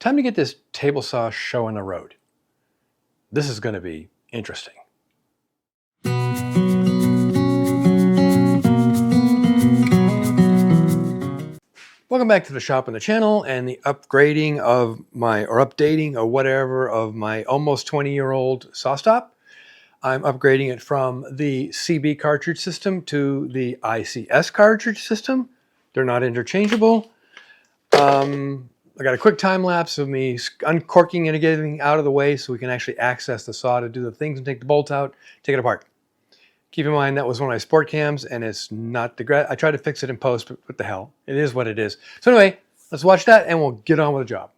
Time to get this table saw show on the road. This is going to be interesting. Welcome back to the shop and the channel and the upgrading of my, or updating or whatever, of my almost 20-year-old saw stop. I'm upgrading it from the CB cartridge system to the ICS cartridge system. They're not interchangeable. I got a quick time lapse of me uncorking it and getting out of the way so we can actually access the saw to do the things and take the bolt out, take it apart. Keep in mind that was one of my sport cams and it's not the I tried to fix it in post, but what the hell? It is what it is. So anyway, let's watch that and we'll get on with the job.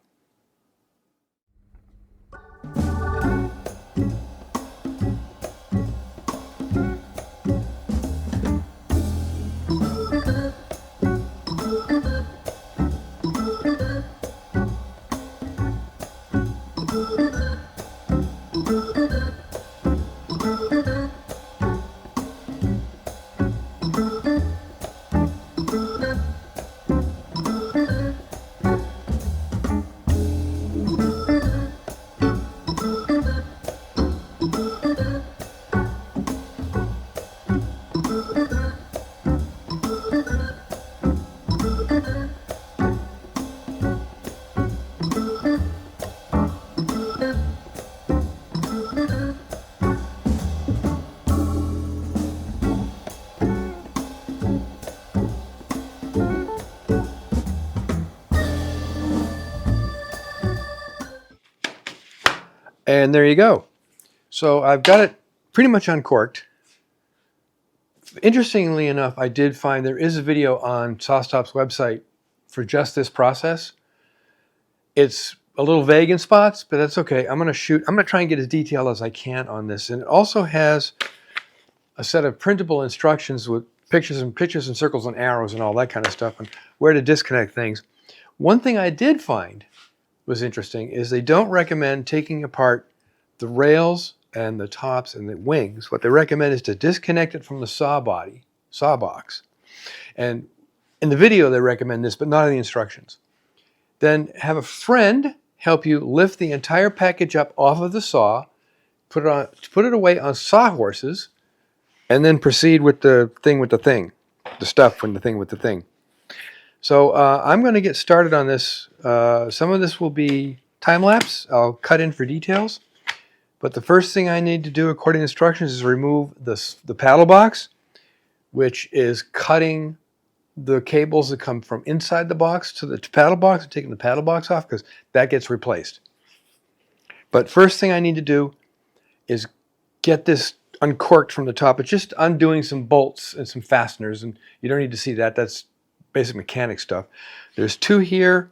And there you go. So I've got it pretty much uncorked. Interestingly enough, I did find there is a video on SawStop's website for just this process. It's a little vague in spots, but that's okay. I'm going to try and get as detailed as I can on this. And it also has a set of printable instructions with pictures and circles and arrows and all that kind of stuff and where to disconnect things. One thing I did find was interesting is they don't recommend taking apart the rails and the tops and the wings. What they recommend is to disconnect it from the saw box. And in the video they recommend this, but not in the instructions. Then have a friend help you lift the entire package up off of the saw, put it away on sawhorses, and then proceed with the stuff from the thing with the thing. So I'm going to get started on this. Some of this will be time-lapse. I'll cut in for details. But the first thing I need to do according to instructions is remove the paddle box, which is cutting the cables that come from inside the box to the paddle box and taking the paddle box off because that gets replaced. But first thing I need to do is get this uncorked from the top. It's just undoing some bolts and some fasteners, and you don't need to see that. That's basic mechanic stuff. There's two here,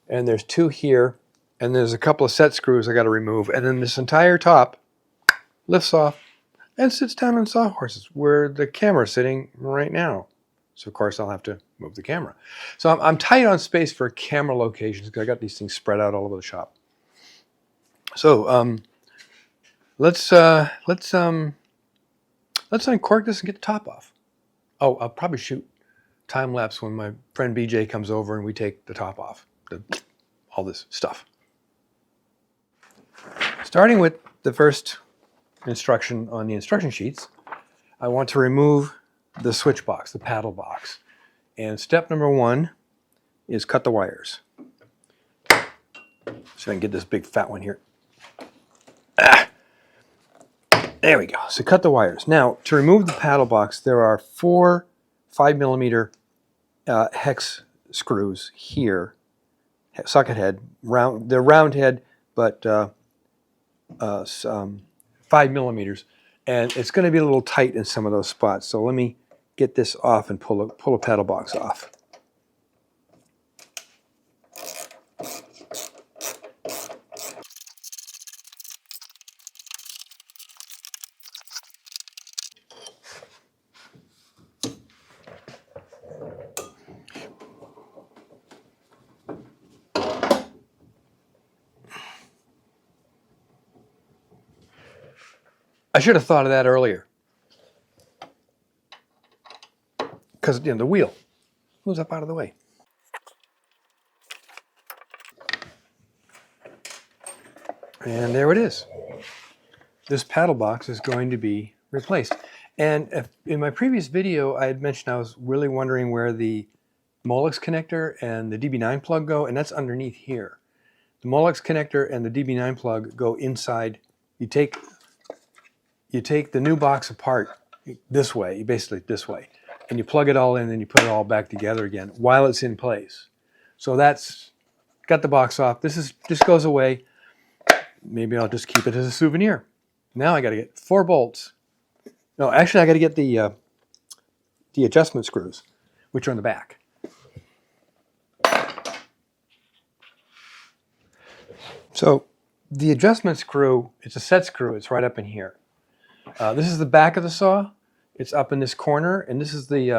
and there's two here, and there's a couple of set screws I got to remove, and then this entire top lifts off and sits down on sawhorses where the camera's sitting right now. So of course I'll have to move the camera. So I'm tight on space for camera locations because I got these things spread out all over the shop. So let's uncork this and get the top off. Oh, I'll probably shoot time lapse when my friend BJ comes over and we take the top off, all this stuff. Starting with the first instruction on the instruction sheets, I want to remove the switch box, the paddle box. And step number one is cut the wires. So I can get this big fat one here. There we go. So cut the wires. Now, to remove the paddle box, there are 4 5mm hex screws here. Socket head. They're round head, but 5mm. And it's going to be a little tight in some of those spots. So let me get this off and pull a paddle box off. I should have thought of that earlier. Because the wheel moves up out of the way. And there it is. This paddle box is going to be replaced. And in my previous video, I had mentioned I was really wondering where the Molex connector and the DB9 plug go, and that's underneath here. The Molex connector and the DB9 plug go inside. You take the new box apart this way, basically this way, and you plug it all in and you put it all back together again while it's in place. So that's got the box off. This goes away. Maybe I'll just keep it as a souvenir. Now I got to get 4 bolts. No, actually I got to get the adjustment screws, which are in the back. So the adjustment screw, it's a set screw. It's right up in here. This is the back of the saw. It's up in this corner, and this is the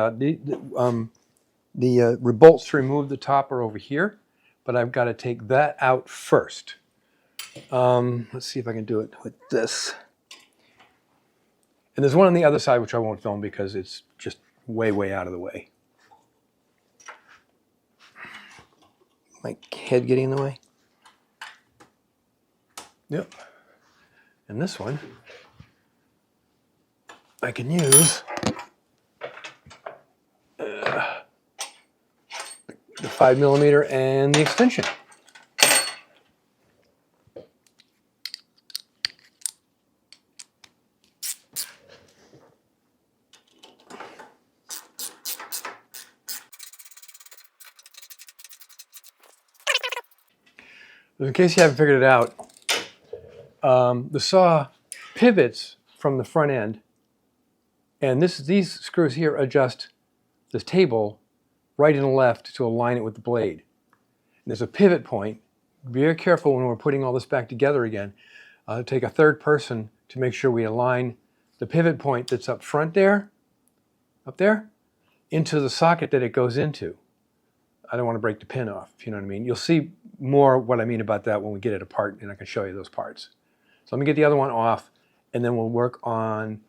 bolts to remove the top are over here. But I've got to take that out first. Let's see if I can do it with this. And there's one on the other side which I won't film because it's just way out of the way. My head getting in the way. Yep. And this one I can use the 5mm and the extension. In case you haven't figured it out, the saw pivots from the front end, and these screws here adjust the table right and left to align it with the blade. And there's a pivot point. Be very careful when we're putting all this back together again. Take a third person to make sure we align the pivot point that's up front there, up there, into the socket that it goes into. I don't want to break the pin off, if you know what I mean. You'll see more what I mean about that when we get it apart, and I can show you those parts. So let me get the other one off, and then we'll work on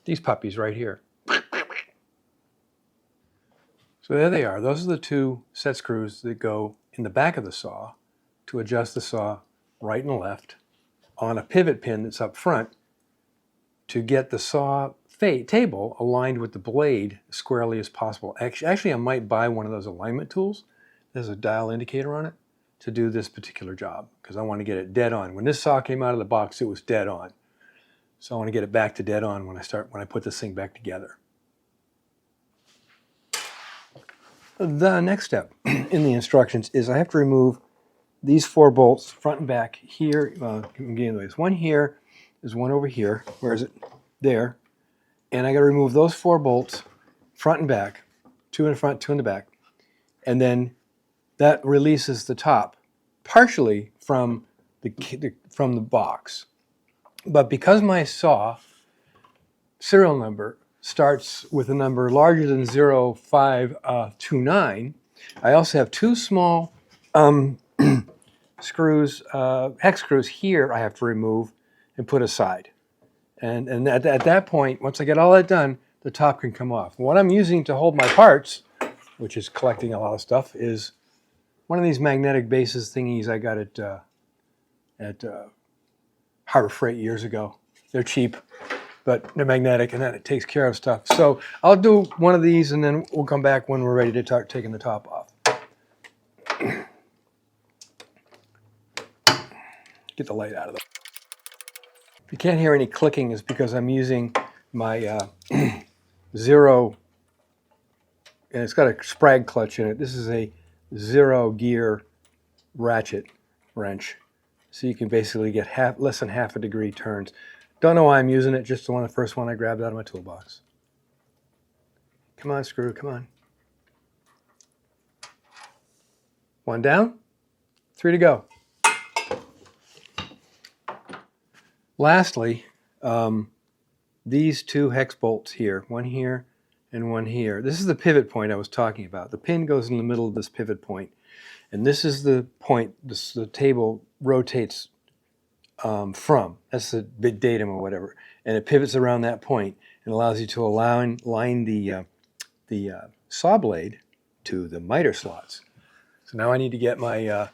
these puppies right here. So there they are. Those are the 2 set screws that go in the back of the saw to adjust the saw right and left on a pivot pin that's up front to get the saw table aligned with the blade as squarely as possible. Actually, I might buy one of those alignment tools. There's a dial indicator on it to do this particular job because I want to get it dead on. When this saw came out of the box, it was dead on. So I want to get it back to dead on when I put this thing back together. The next step in the instructions is I have to remove these 4 bolts front and back here. There's one here, there's one over here. Where is it? There. And I got to remove those 4 bolts front and back, 2 in front, 2 in the back. And then that releases the top partially from the box. But because my saw serial number starts with a number larger than 0529, I also have 2 small screws, hex screws here I have to remove and put aside. And at that point, once I get all that done, the top can come off. What I'm using to hold my parts, which is collecting a lot of stuff, is one of these magnetic bases thingies I got at Harbor Freight years ago. They're cheap, but they're magnetic, and it takes care of stuff. So I'll do one of these, and then we'll come back when we're ready to start taking the top off. Get the light out of it. If you can't hear any clicking, it's because I'm using my 0, and it's got a sprag clutch in it. This is a 0 gear ratchet wrench. So you can basically get less than half a degree turns. Don't know why I'm using it, just the first one I grabbed out of my toolbox. Come on, screw, come on. 1 down, 3 to go. Lastly, these 2 hex bolts here, one here and one here. This is the pivot point I was talking about. The pin goes in the middle of this pivot point, and this is the point the table rotates from. That's the bit datum or whatever, and it pivots around that point and allows you to line the saw blade to the miter slots. So now I need to get my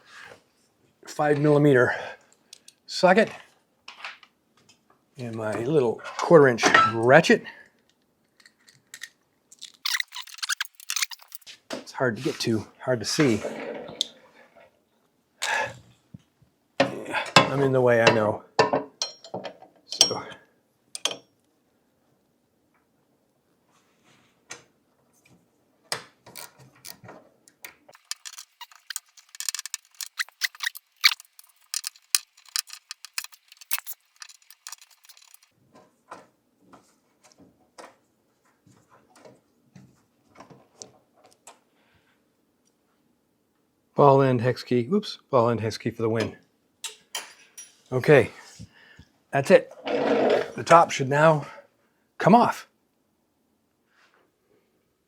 5mm socket and my little 1/4-inch ratchet. It's hard to get to, hard to see. Yeah, I'm in the way, I know. So. Ball end hex key, oops, ball end hex key for the win. Okay, that's it. The top should now come off.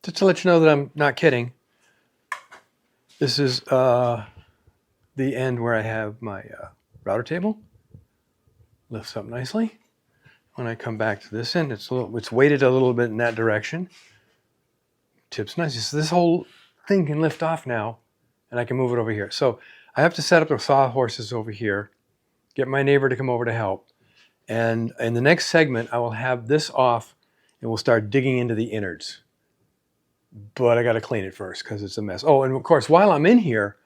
Just to let you know that I'm not kidding, this is the end where I have my router table. Lifts up nicely. When I come back to this end, it's weighted a little bit in that direction. Tips nicely. So this whole thing can lift off now, and I can move it over here. So I have to set up the sawhorses over here, get my neighbor to come over to help. And in the next segment, I will have this off, and we'll start digging into the innards. But I got to clean it first because it's a mess. Oh, and of course, while I'm in here,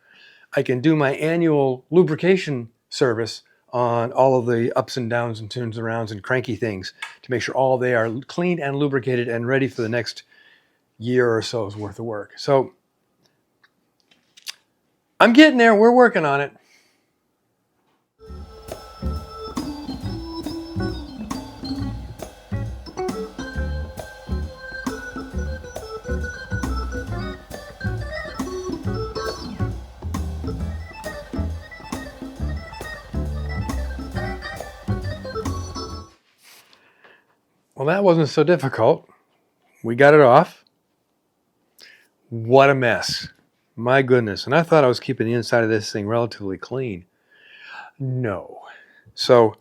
I can do my annual lubrication service on all of the ups and downs and turns and rounds and cranky things to make sure all they are cleaned and lubricated and ready for the next year or so's worth of work. So I'm getting there. We're working on it. Well, that wasn't so difficult. We got it off. What a mess. My goodness. And I thought I was keeping the inside of this thing relatively clean. No. So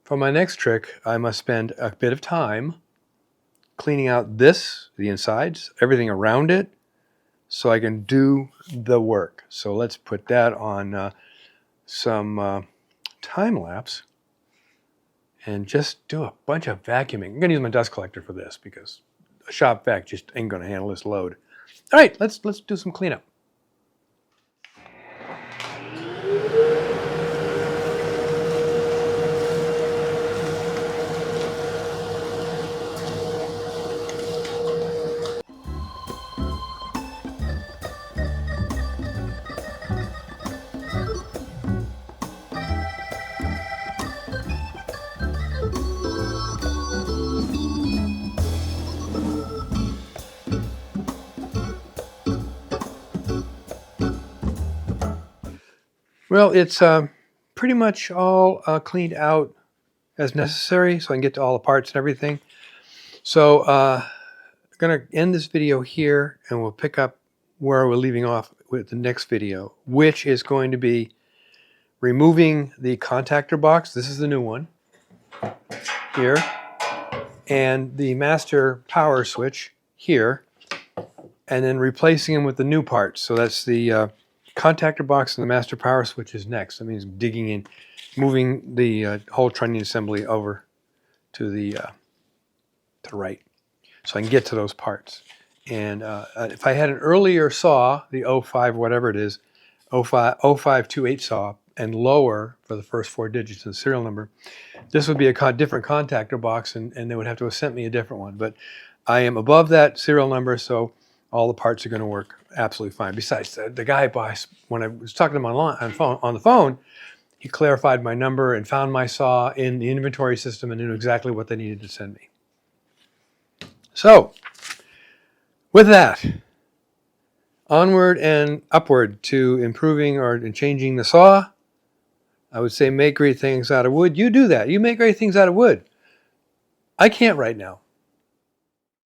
for my next trick, I must spend a bit of time cleaning out this, the insides, everything around it, so I can do the work. So let's put that on some time lapse and just do a bunch of vacuuming. I'm going to use my dust collector for this because a shop vac just ain't going to handle this load. All right, let's do some cleanup. Well, it's pretty much all cleaned out as necessary, so I can get to all the parts and everything. So I'm going to end this video here, and we'll pick up where we're leaving off with the next video, which is going to be removing the contactor box. This is the new one here, and the master power switch here, and then replacing them with the new parts. So that's the contactor box and the master power switch is next. That means digging in, moving the whole trunnion assembly over to the right, so I can get to those parts. And if I had an earlier saw, the 05 whatever it is, 0528 saw, and lower for the first 4 digits in the serial number, this would be a different contactor box, and they would have to have sent me a different one. But I am above that serial number, so all the parts are going to work absolutely fine. Besides, the guy, when I was talking to him on the phone, he clarified my number and found my saw in the inventory system and knew exactly what they needed to send me. So, with that, onward and upward to improving or changing the saw. I would say make great things out of wood. You do that. You make great things out of wood. I can't right now.